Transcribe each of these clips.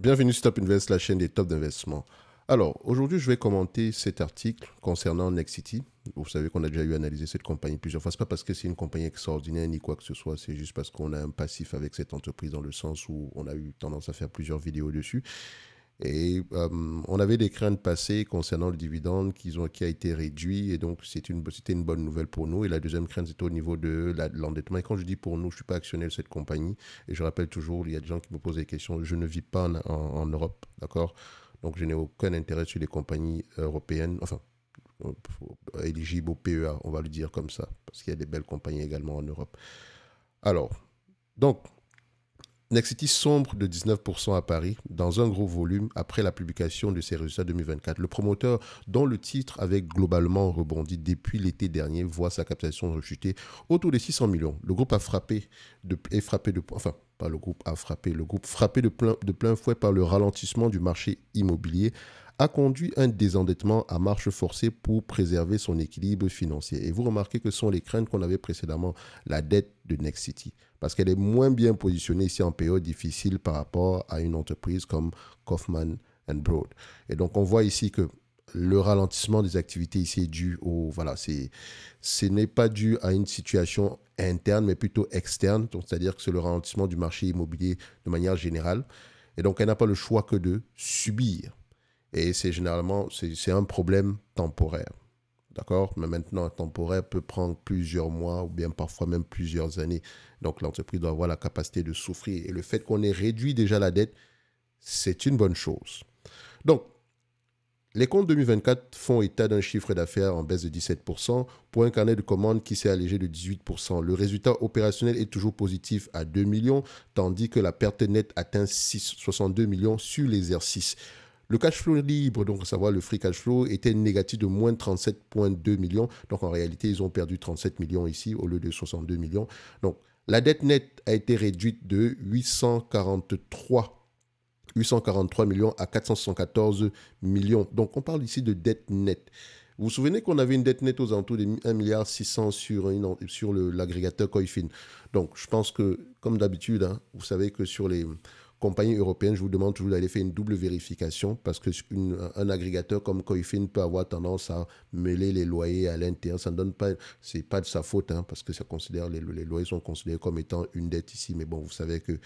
Bienvenue sur Top Invest, la chaîne des tops d'investissement. Alors, aujourd'hui, je vais commenter cet article concernant Nexity. Vous savez qu'on a déjà eu à analyser cette compagnie plusieurs fois. Ce n'est pas parce que c'est une compagnie extraordinaire ni quoi que ce soit, c'est juste parce qu'on a un passif avec cette entreprise dans le sens où on a eu tendance à faire plusieurs vidéos dessus. Et on avait des craintes passées concernant le dividende qui a été réduit et donc c'était une bonne nouvelle pour nous. Et la deuxième crainte, c'était au niveau de l'endettement. Et quand je dis pour nous, je ne suis pas actionnaire de cette compagnie. Et je rappelle toujours, il y a des gens qui me posent des questions. Je ne vis pas en Europe, d'accord? Donc je n'ai aucun intérêt sur les compagnies européennes, enfin, éligibles au PEA, on va le dire comme ça, parce qu'il y a des belles compagnies également en Europe. Alors, donc, Nexity sombre de 19% à Paris dans un gros volume après la publication de ses résultats 2024. Le promoteur, dont le titre avait globalement rebondi depuis l'été dernier, voit sa capitalisation rechuter autour de 600 millions. Le groupe a frappé enfin, pas le groupe a frappé, le groupe frappé de plein fouet par le ralentissement du marché immobilier a conduit un désendettement à marche forcée pour préserver son équilibre financier. Et vous remarquez que ce sont les craintes qu'on avait précédemment, la dette de Nexity, parce qu'elle est moins bien positionnée ici en période difficile par rapport à une entreprise comme Kaufman Broad. Et donc on voit ici que le ralentissement des activités ici est dû au... Voilà, ce n'est pas dû à une situation interne, mais plutôt externe. Donc, c'est-à-dire que c'est le ralentissement du marché immobilier de manière générale. Et donc, elle n'a pas le choix que de subir. Et c'est généralement, c'est un problème temporaire. D'accord? Mais maintenant, un temporaire peut prendre plusieurs mois ou bien parfois même plusieurs années. Donc, l'entreprise doit avoir la capacité de souffrir. Et le fait qu'on ait réduit déjà la dette, c'est une bonne chose. Donc, les comptes 2024 font état d'un chiffre d'affaires en baisse de 17% pour un carnet de commandes qui s'est allégé de 18%. Le résultat opérationnel est toujours positif à 2 millions, tandis que la perte nette atteint 62 millions sur l'exercice. Le cash flow libre, donc à savoir le free cash flow, était négatif de moins 37,2 millions. Donc en réalité, ils ont perdu 37 millions ici au lieu de 62 millions. Donc la dette nette a été réduite de 843 millions à 474 millions. Donc, on parle ici de dette nette. Vous vous souvenez qu'on avait une dette nette aux alentours de 1,6 milliard sur l'agrégateur Coifin. Donc, je pense que, comme d'habitude, hein, vous savez que sur les compagnies européennes, je vous demande toujours d'aller faire une double vérification parce qu'un agrégateur comme Coifin peut avoir tendance à mêler les loyers à l'intérieur. Ça ne donne pas, c'est pas de sa faute hein, parce que les loyers sont considérés comme étant une dette ici. Mais bon, vous savez que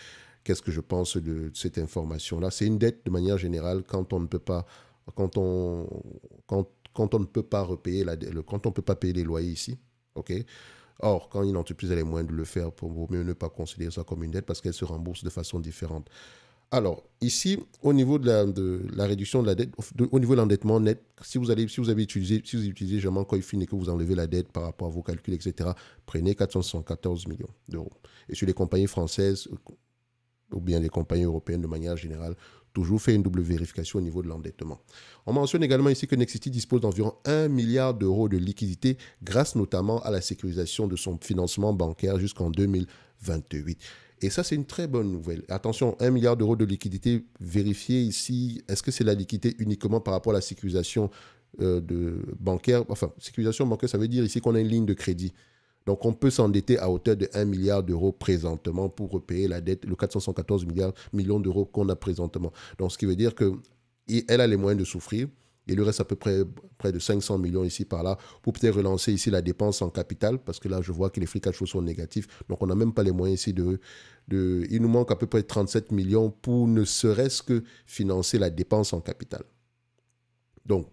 qu'est-ce que je pense de cette information-là? C'est une dette de manière générale quand on ne peut pas, quand on, quand on ne peut pas repayer quand on ne peut pas payer les loyers ici. OK? Or, quand une entreprise a les moyens de le faire, vaut mieux ne pas considérer ça comme une dette parce qu'elle se rembourse de façon différente. Alors, ici, au niveau de la réduction de la dette, au niveau de l'endettement net, si vous utilisez jamais Coifin et que vous enlevez la dette par rapport à vos calculs, etc., prenez 414 millions d'euros. Et sur les compagnies françaises, ou bien les compagnies européennes de manière générale, toujours fait une double vérification au niveau de l'endettement. On mentionne également ici que Nexity dispose d'environ 1 milliard d'euros de liquidités grâce notamment à la sécurisation de son financement bancaire jusqu'en 2028. Et ça, c'est une très bonne nouvelle. Attention, 1 milliard d'euros de liquidités vérifiées ici. Est-ce que c'est la liquidité uniquement par rapport à la sécurisation bancaire? Enfin, sécurisation bancaire, ça veut dire ici qu'on a une ligne de crédit. Donc, on peut s'endetter à hauteur de 1 milliard d'euros présentement pour repayer la dette, le 414 millions d'euros qu'on a présentement. Donc, ce qui veut dire qu'elle a les moyens de souffrir. Il lui reste à peu près de 500 millions ici par là pour peut-être relancer ici la dépense en capital parce que là, je vois que les free cash flow sont négatifs. Donc, on n'a même pas les moyens ici il nous manque à peu près 37 millions pour ne serait-ce que financer la dépense en capital. Donc,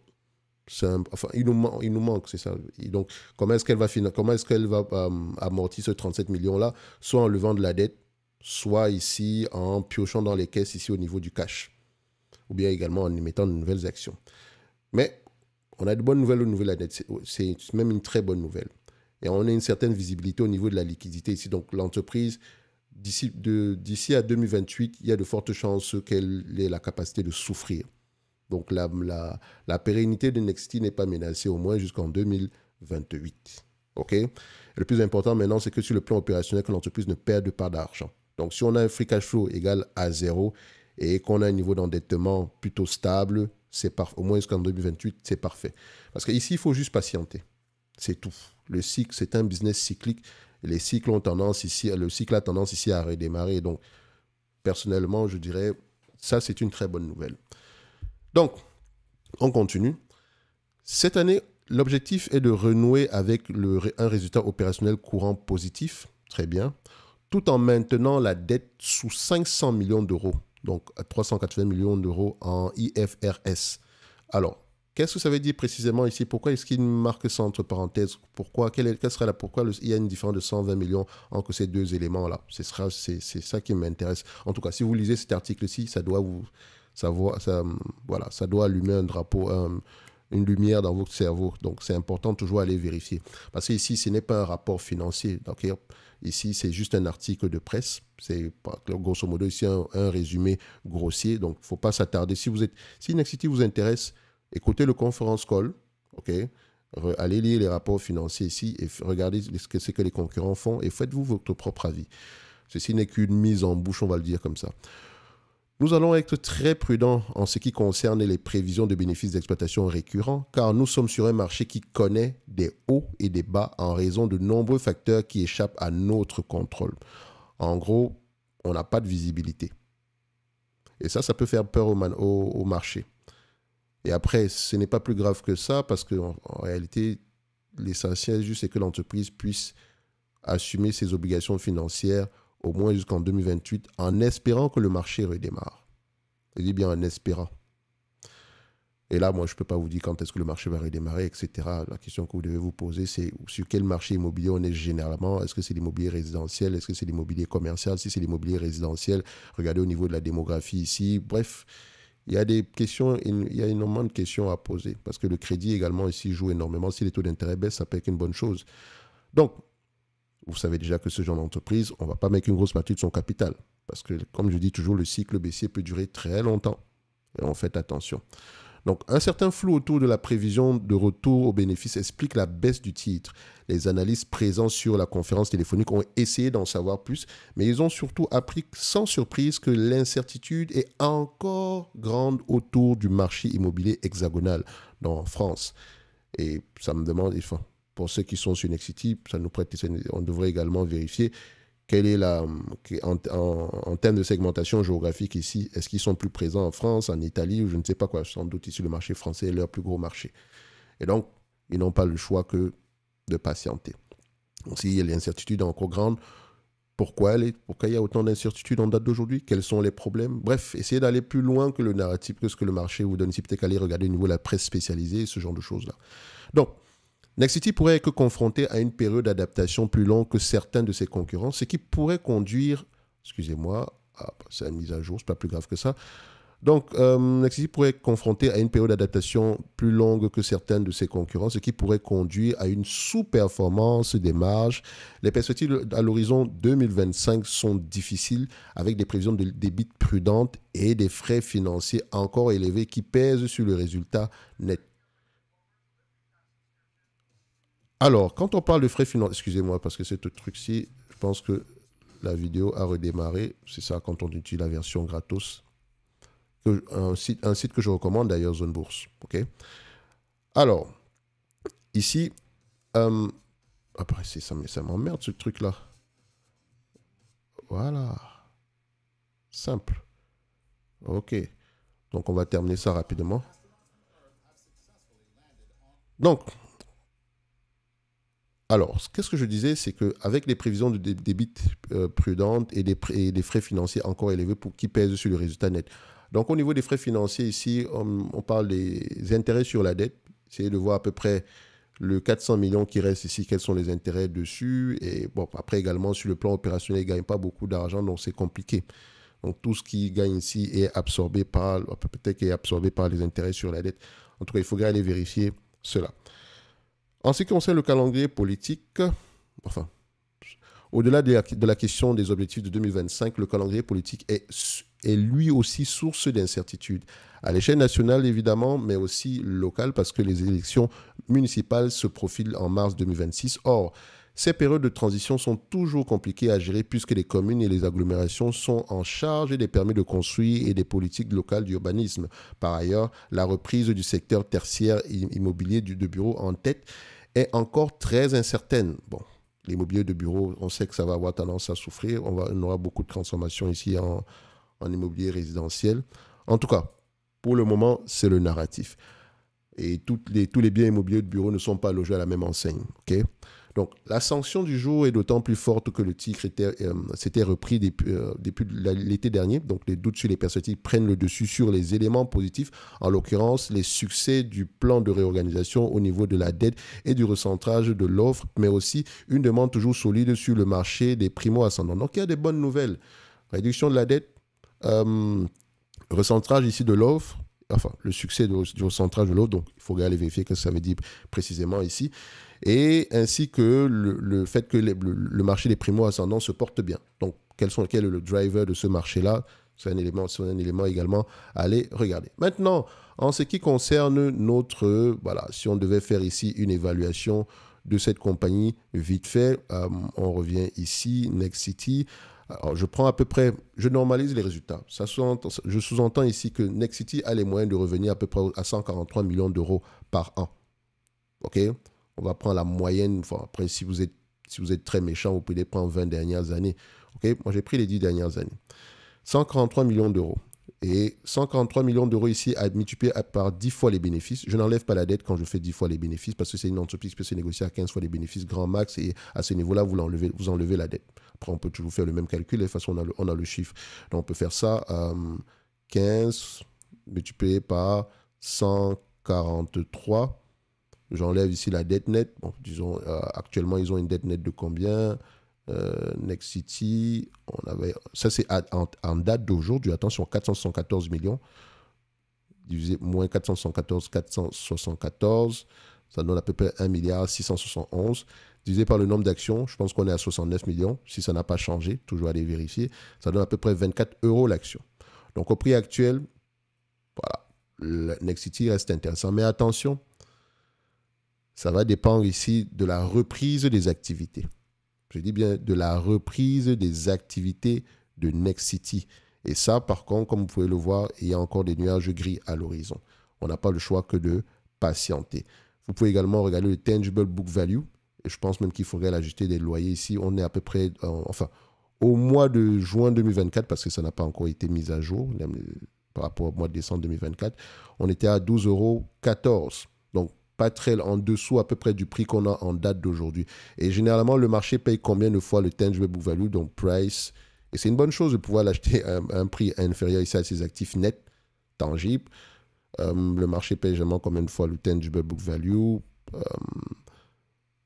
enfin, il nous manque, c'est ça. Et donc, comment est-ce qu'elle va amortir ce 37 millions-là? Soit en levant de la dette, soit ici en piochant dans les caisses ici au niveau du cash, ou bien également en émettant de nouvelles actions. Mais on a de bonnes nouvelles au niveau de la dette. C'est même une très bonne nouvelle. Et on a une certaine visibilité au niveau de la liquidité ici. Donc, l'entreprise, d'ici à 2028, il y a de fortes chances qu'elle ait la capacité de souffrir. Donc, la pérennité de Nexity n'est pas menacée au moins jusqu'en 2028. OK? Et le plus important maintenant, c'est que sur le plan opérationnel, que l'entreprise ne perde pas d'argent. Donc, si on a un free cash flow égal à 0 et qu'on a un niveau d'endettement plutôt stable, au moins jusqu'en 2028, c'est parfait. Parce qu'ici, il faut juste patienter. C'est tout. Le cycle, c'est un business cyclique. Le cycle a tendance ici à redémarrer. Donc, personnellement, je dirais, Ça, c'est une très bonne nouvelle. Donc, on continue. Cette année, l'objectif est de renouer avec un résultat opérationnel courant positif, très bien, tout en maintenant la dette sous 500 millions d'euros, donc à 380 millions d'euros en IFRS. Alors, qu'est-ce que ça veut dire précisément ici? Pourquoi est-ce qu'il marque ça entre parenthèses? Pourquoi il y a une différence de 120 millions entre ces deux éléments-là? C'est ça qui m'intéresse. En tout cas, si vous lisez cet article-ci, ça doit allumer un drapeau, une lumière dans votre cerveau. Donc, c'est important toujours aller vérifier. Parce que ici, ce n'est pas un rapport financier. Donc, ici, c'est juste un article de presse. C'est grosso modo ici un résumé grossier. Donc, il ne faut pas s'attarder. Si Nexity vous intéresse, écoutez le conference call. OK? Allez lire les rapports financiers ici et regardez ce que c'est que les concurrents font et faites-vous votre propre avis. Ceci n'est qu'une mise en bouche, on va le dire comme ça. Nous allons être très prudents en ce qui concerne les prévisions de bénéfices d'exploitation récurrents, car nous sommes sur un marché qui connaît des hauts et des bas en raison de nombreux facteurs qui échappent à notre contrôle. En gros, on n'a pas de visibilité. Et ça peut faire peur au marché. Et après, ce n'est pas plus grave que ça, parce qu'en réalité, l'essentiel juste c'est que l'entreprise puisse assumer ses obligations financières au moins jusqu'en 2028, en espérant que le marché redémarre. Je dis bien en espérant. Et là, moi, je ne peux pas vous dire quand est-ce que le marché va redémarrer, etc. La question que vous devez vous poser, c'est sur quel marché immobilier on est généralement. Est-ce que c'est l'immobilier résidentiel? Est-ce que c'est l'immobilier commercial? Si c'est l'immobilier résidentiel, regardez au niveau de la démographie ici. Bref, il y a des questions, il y a énormément de questions à poser. Parce que le crédit également ici joue énormément. Si les taux d'intérêt baissent, ça peut être une bonne chose. Donc, vous savez déjà que ce genre d'entreprise, on ne va pas mettre une grosse partie de son capital. Parce que, comme je dis toujours, le cycle baissier peut durer très longtemps. Et on fait attention. Donc, un certain flou autour de la prévision de retour aux bénéfices explique la baisse du titre. Les analystes présents sur la conférence téléphonique ont essayé d'en savoir plus, mais ils ont surtout appris sans surprise que l'incertitude est encore grande autour du marché immobilier hexagonal en France. Et ça me demande... Pour ceux qui sont sur Nexity, on devrait également vérifier quelle est en termes de segmentation géographique ici, est-ce qu'ils sont plus présents en France, en Italie, ou je ne sais pas quoi. Sans doute ici, le marché français est leur plus gros marché. Et donc, ils n'ont pas le choix que de patienter. Donc, s'il y a l'incertitude encore grande, pourquoi il y a autant d'incertitudes en date d'aujourd'hui? Quels sont les problèmes? Bref, essayez d'aller plus loin que le narratif, que ce que le marché vous donne ici. Peut-être aller regarder au niveau de la presse spécialisée, ce genre de choses-là. Donc, Nexity pourrait être confronté à une période d'adaptation plus longue que certains de ses concurrents, ce qui pourrait conduire, excusez-moi, c'est une mise à jour, c'est pas plus grave que ça. Donc, Nexity pourrait être confronté à une période d'adaptation plus longue que certains de ses concurrents, ce qui pourrait conduire à une sous-performance des marges. Les perspectives à l'horizon 2025 sont difficiles, avec des prévisions de débit prudentes et des frais financiers encore élevés qui pèsent sur le résultat net. Alors, quand on parle de frais financiers, excusez-moi, parce que ce truc-ci, je pense que la vidéo a redémarré. C'est ça quand on utilise la version gratos. Un site que je recommande d'ailleurs, Zone Bourse. OK? Alors, ici, après, ça m'emmerde ce truc-là. Voilà. Simple. OK. Donc, on va terminer ça rapidement. Donc, alors, qu'est-ce que je disais, c'est qu'avec les prévisions de débit prudentes et des frais financiers encore élevés qui pèsent sur le résultat net. Donc, au niveau des frais financiers, ici, on parle des intérêts sur la dette. Essayez de voir à peu près le 400 millions qui reste ici, quels sont les intérêts dessus. Et bon, après également, sur le plan opérationnel, ils ne gagnent pas beaucoup d'argent, donc c'est compliqué. Donc, tout ce qui gagne ici est absorbé peut-être absorbé par les intérêts sur la dette. En tout cas, il faudrait aller vérifier cela. En ce qui concerne le calendrier politique, enfin, au-delà de la question des objectifs de 2025, le calendrier politique est lui aussi source d'incertitude. À l'échelle nationale, évidemment, mais aussi locale, parce que les élections municipales se profilent en mars 2026. Or, ces périodes de transition sont toujours compliquées à gérer puisque les communes et les agglomérations sont en charge des permis de construire et des politiques locales d'urbanisme. Par ailleurs, la reprise du secteur tertiaire immobilier de bureaux en tête est encore très incertaine. Bon, l'immobilier de bureau, on sait que ça va avoir tendance à souffrir. On aura beaucoup de transformations ici en en immobilier résidentiel. En tout cas, pour le moment, c'est le narratif. Et tous les biens immobiliers de bureau ne sont pas logés à la même enseigne. Okay? Donc, la sanction du jour est d'autant plus forte que le titre s'était repris depuis l'été dernier. Donc, les doutes sur les perspectives prennent le dessus sur les éléments positifs, en l'occurrence, les succès du plan de réorganisation au niveau de la dette et du recentrage de l'offre, mais aussi une demande toujours solide sur le marché des primo-ascendants. Donc, il y a des bonnes nouvelles. Réduction de la dette, recentrage ici de l'offre, enfin, le succès du recentrage de l'offre, donc il faut regarder vérifier ce que ça veut dire précisément ici, et ainsi que le fait que le marché des primo-ascendants se porte bien. Donc, quel est le driver de ce marché-là? C'est un élément également à aller regarder. Maintenant, en ce qui concerne voilà, si on devait faire ici une évaluation de cette compagnie, vite fait, on revient ici, Nexity. Alors, je prends à peu près, je normalise les résultats. Je sous-entends ici que Nexity a les moyens de revenir à peu près à 143 millions d'euros par an. OK? On va prendre la moyenne. Enfin, après, si vous êtes très méchant, vous pouvez prendre 20 dernières années. OK? Moi, j'ai pris les 10 dernières années. 143 millions d'euros. Et 143 millions d'euros ici, multiplié par 10 fois les bénéfices. Je n'enlève pas la dette quand je fais 10 fois les bénéfices parce que c'est une entreprise qui peut se négocier à 15 fois les bénéfices grand max. Et à ce niveau-là, vous enlevez la dette. Après, on peut toujours faire le même calcul. De toute façon, on a le chiffre. Donc, on peut faire ça. 15 multiplié par 143. J'enlève ici la dette nette. Bon, disons, actuellement, ils ont une dette nette de combien? Nexity, ça c'est en date d'aujourd'hui, attention, 474 millions, divisé moins 474, ça donne à peu près 1 milliard 671, divisé par le nombre d'actions, je pense qu'on est à 69 millions, si ça n'a pas changé, toujours aller vérifier, ça donne à peu près 24 € l'action. Donc au prix actuel, voilà, le Nexity reste intéressant, mais attention, ça va dépendre ici de la reprise des activités. Je dis bien de la reprise des activités de Nexity. Et ça, par contre, comme vous pouvez le voir, il y a encore des nuages gris à l'horizon. On n'a pas le choix que de patienter. Vous pouvez également regarder le Tangible Book Value. Et je pense même qu'il faudrait l'ajuster des loyers ici. On est à peu près, au mois de juin 2024, parce que ça n'a pas encore été mis à jour par rapport au mois de décembre 2024, on était à 12,14 €. Donc, pas très en dessous à peu près du prix qu'on a en date d'aujourd'hui. Et généralement, le marché paye combien de fois le tangible book value, donc price. Et c'est une bonne chose de pouvoir l'acheter à un prix inférieur ici à ses actifs nets, tangibles. Le marché paye généralement combien de fois le tangible book value,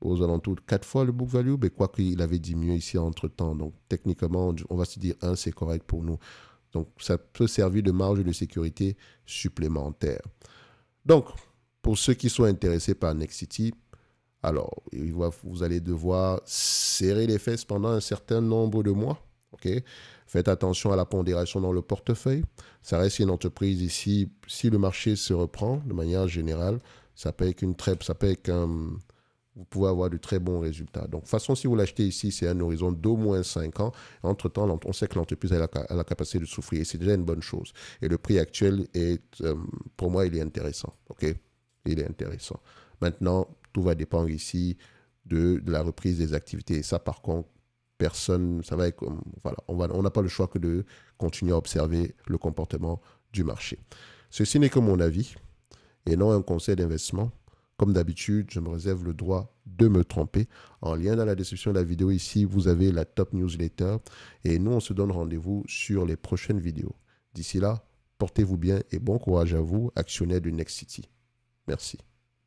aux alentours de 4 fois le book value, mais quoi qu'il avait diminué ici entre-temps. Donc techniquement, on va se dire 1, c'est correct pour nous. Donc ça peut servir de marge de sécurité supplémentaire. Donc, pour ceux qui sont intéressés par Nexity, alors, vous allez devoir serrer les fesses pendant un certain nombre de mois. Okay? Faites attention à la pondération dans le portefeuille. Ça reste une entreprise ici. Si le marché se reprend de manière générale, vous pouvez avoir de très bons résultats. Donc, de toute façon, si vous l'achetez ici, c'est un horizon d'au moins 5 ans. Entre-temps, on sait que l'entreprise a la capacité de souffrir. Et c'est déjà une bonne chose. Et le prix actuel, pour moi, il est intéressant. OK? Il est intéressant. Maintenant, tout va dépendre ici de la reprise des activités. Et ça, par contre, ça va être comme, voilà, on n'a pas le choix que de continuer à observer le comportement du marché. Ceci n'est que mon avis et non un conseil d'investissement. Comme d'habitude, je me réserve le droit de me tromper. En lien dans la description de la vidéo ici, vous avez la top newsletter. Et nous, on se donne rendez-vous sur les prochaines vidéos. D'ici là, portez-vous bien et bon courage à vous, actionnaires de Nexity. Merci.